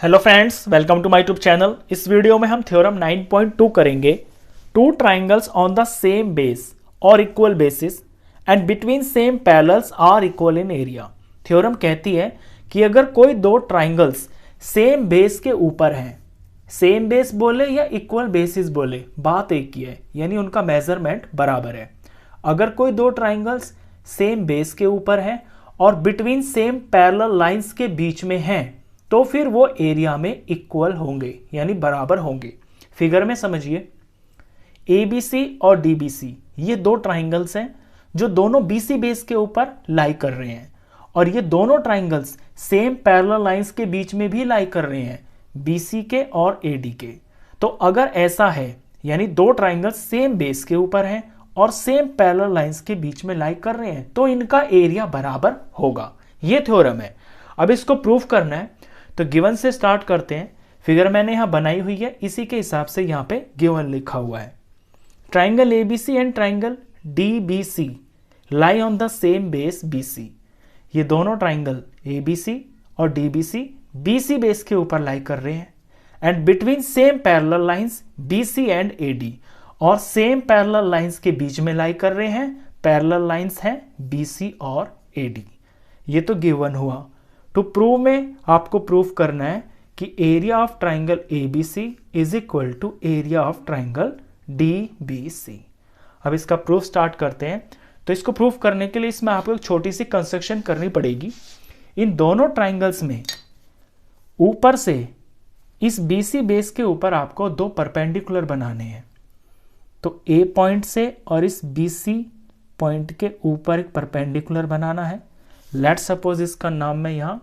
Hello friends, welcome to my YouTube channel. इस video में हम थ्योरम 9.2 करेंगे। Two triangles on the same base और equal bases and between same parallels are equal in area. Theorem कहती है कि अगर कोई दो ट्राइंगल्स सेम बेस के ऊपर हैं, सेम बेस बोले या इक्वल बेसिस बोले, बात एक ही है, यानी उनका मेजरमेंट बराबर है। अगर कोई दो ट्राइंगल्स सेम बेस के ऊपर हैं और बिटवीन सेम पैरेलल लाइंस के बीच में हैं, तो फिर वो एरिया में इक्वल होंगे, यानी बराबर होंगे। फिगर में समझिए, ABC और DBC ये दो ट्राइंगल्स हैं जो दोनों BC बेस के ऊपर लाई कर रहे हैं, और ये दोनों ट्राइंगल्स सेम पैरेलल लाइंस के बीच में भी लाई कर रहे हैं, BC के और AD के। तो अगर ऐसा है, यानी दो ट्राइंगल्स सेम बेस के ऊपर हैं और सेम पैरेलल लाइंस के बीच में लाई कर रहे हैं, तो इनका एरिया बराबर होगा। ये थ्योरम है। अब इसको प्रूफ करना है, तो गिवन से स्टार्ट करते हैं। फिगर मैंने यहां बनाई हुई है, इसी के हिसाब से यहां पे गिवन लिखा हुआ है। Triangle ABC and triangle DBC lie on the same base BC। ये दोनों ट्राइंगल ABC और DBC BC बेस के ऊपर लाई कर रहे हैं, and between same parallel lines BC and AD, और सेम पैरेलल लाइंस के बीच में लाई कर रहे हैं। पैरेलल लाइंस हैं BC और AD। ये तो गिवन हुआ। टू प्रूव में आपको प्रूफ करना है कि area of triangle ABC is equal to area of triangle DBC। अब इसका प्रूफ स्टार्ट करते हैं। तो इसको प्रूफ करने के लिए इसमें आपको एक छोटी सी कंस्ट्रक्शन करनी पड़ेगी। इन दोनों ट्राइंगल्स में ऊपर से इस BC बेस के ऊपर आपको दो परपेंडिकुलर बनाने हैं। तो A पॉइंट से और इस BC पॉइंट के ऊपर एक परपेंडिकुलर बनाना है। लेट सपोज इसका नाम मैं यहां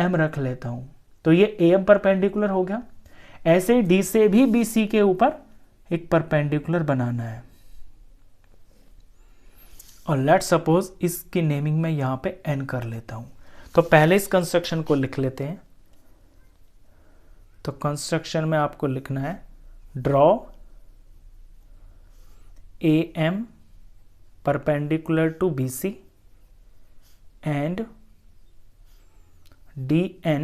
M रख लेता हूं। तो ये AM परपेंडिकुलर हो गया। ऐसे ही D से भी BC के ऊपर एक परपेंडिकुलर बनाना है, और लेट सपोज इसकी नेमिंग मैं यहां पे N कर लेता हूं। तो पहले इस कंस्ट्रक्शन को लिख लेते हैं। तो कंस्ट्रक्शन में आपको लिखना है, draw AM perpendicular to BC and DN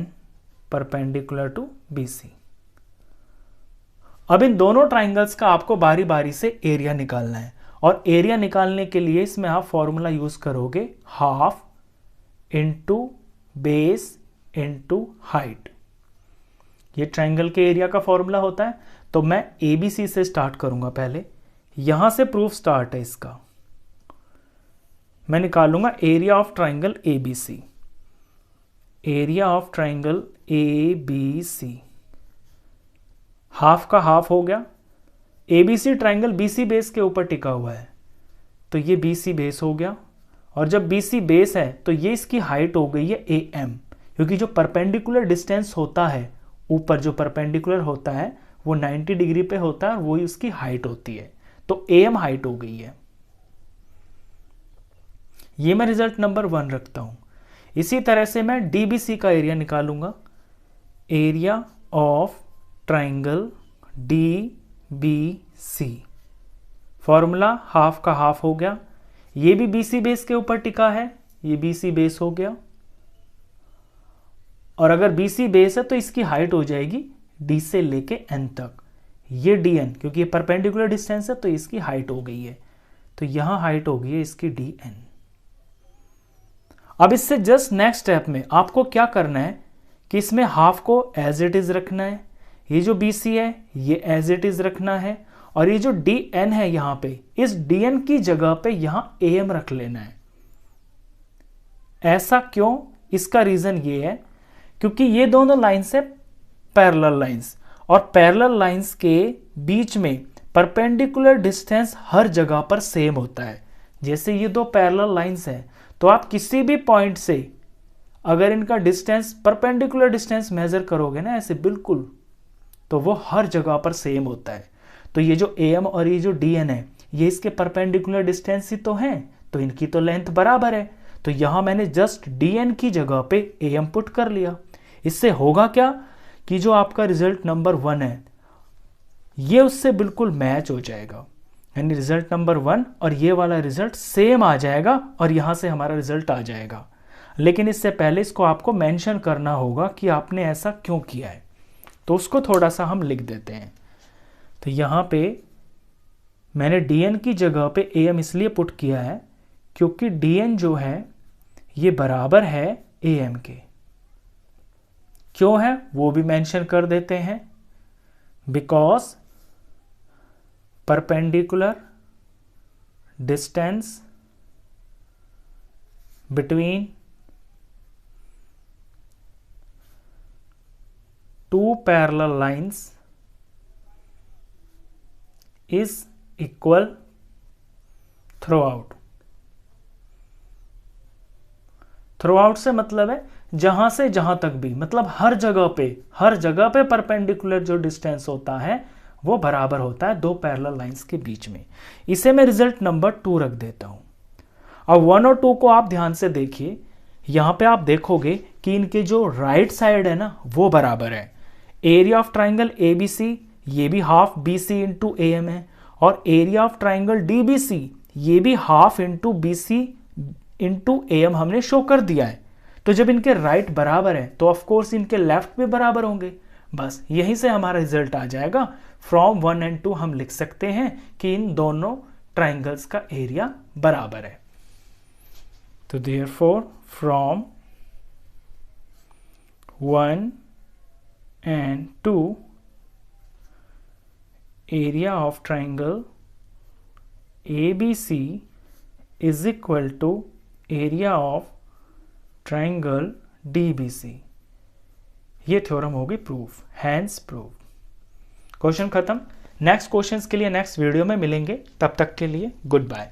perpendicular to BC। अब इन दोनों ट्राइंगल्स का आपको बारी बारी से एरिया निकालना है, और एरिया निकालने के लिए इसमें आप फॉर्मूला यूज करोगे, half into base into height. ये ट्राइंगल के एरिया का फॉर्मूला होता है। तो मैं ABC से स्टार्ट करूंगा। पहले यहां से प्रूफ स्टार्ट है इसका। मैं निकालूंगा area of triangle ABC। Area of triangle ABC half का हाफ हो गया। ABC ट्राइंगल BC बेस के ऊपर टिका हुआ है, तो ये BC बेस हो गया। और जब BC बेस है तो ये इसकी हाइट हो गई है AM, क्योंकि जो परपेंडिकुलर डिस्टेंस होता है, ऊपर जो परपेंडिकुलर होता है वो 90 डिग्री पे होता है, और वही उसकी हाइट होती है। तो AM हाइट हो गई है। ये मैं रिजल्ट नंबर 1 रखता हूं। इसी तरह से मैं DBC का एरिया निकालूंगा। Area of triangle DBC, formula half का हाफ हो गया। ये भी BC बेस के ऊपर टिका है, ये BC बेस हो गया। और अगर BC बेस है तो इसकी हाइट हो जाएगी D से लेके N तक। ये DN, क्योंकि ये परपेंडिकुलर डिस्टेंस है तो इसकी हाइट हो गई है। तो यहां हाइट हो गई है इसकी DN। अब इससे जस्ट नेक्स्ट स्टेप में आपको क्या करना है कि इसमें हाफ को एज इट इज रखना है। ये जो BC है ये एज इट इज रखना है, और ये जो DN है यहां पे, इस DN की जगह पे यहां AM रख लेना है। ऐसा क्यों? इसका रीजन ये है क्योंकि ये दोनों लाइंस है पैरेलल लाइंस, और पैरेलल लाइंस के बीच में परपेंडिकुलर डिस्टेंस हर जगह पर सेम होता है। जैसे ये दो पैरेलल लाइंस है, तो आप किसी भी पॉइंट से अगर इनका डिस्टेंस, परपेंडिकुलर डिस्टेंस मेजर करोगे ना ऐसे बिल्कुल, तो वो हर जगह पर सेम होता है। तो ये जो AM और ये जो DN है, ये इसके परपेंडिकुलर डिस्टेंस ही तो हैं, तो इनकी तो लेंथ बराबर है। तो यहां मैंने जस्ट DN की जगह पे AM पुट कर लिया। इससे होगा क्या कि जो आपका रिजल्ट नंबर 1 है ये उससे बिल्कुल मैच हो जाएगा, यानी रिजल्ट नंबर 1 और ये वाला रिजल्ट सेम आ जाएगा, और यहां से हमारा रिजल्ट आ जाएगा। लेकिन इससे पहले इसको आपको मेंशन करना होगा कि आपने ऐसा क्यों किया है, तो उसको थोड़ा सा हम लिख देते हैं। तो यहाँ पे मैंने dn की जगह पे am इसलिए पुट किया है क्योंकि dn जो है ये बराबर है am के। क्यों है वो भी मेंशन कर देते हैं, because perpendicular distance between two parallel lines is equal throughout। Throughout से मतलब है जहां से जहां तक भी, मतलब हर जगह पे परपेंडिकुलर जो डिस्टेंस होता है वो बराबर होता है दो पैरेलल लाइंस के बीच में। इसे मैं रिजल्ट नंबर 2 रख देता हूं। अब 1 और 2 को आप ध्यान से देखिए, यहां पे आप देखोगे कि इनके जो राइट साइड है ना वो बराबर है। एरिया ऑफ ट्राइंगल ABC ये भी हाफ BC इंटू AM है, और एरिया ऑफ ट्राइंगल DBC ये भी half into BC into AM हमने शो कर दिया है। तो जब इनके राइट बराबर है तो ऑफकोर्स इनके लेफ्ट भी बराबर होंगे। बस यहीं से हमारा रिजल्ट आ जाएगा। फ्रॉम 1 एंड 2 हम लिख सकते हैं कि इन दोनों ट्राइंगल्स का एरिया बराबर है। तो therefore from 1 and 2 area of triangle ABC is equal to area of triangle DBC। ये थ्योरम होगी प्रूफ, हैंस प्रूफ। क्वेश्चन खत्म। नेक्स्ट क्वेश्चंस के लिए नेक्स्ट वीडियो में मिलेंगे, तब तक के लिए गुड बाय।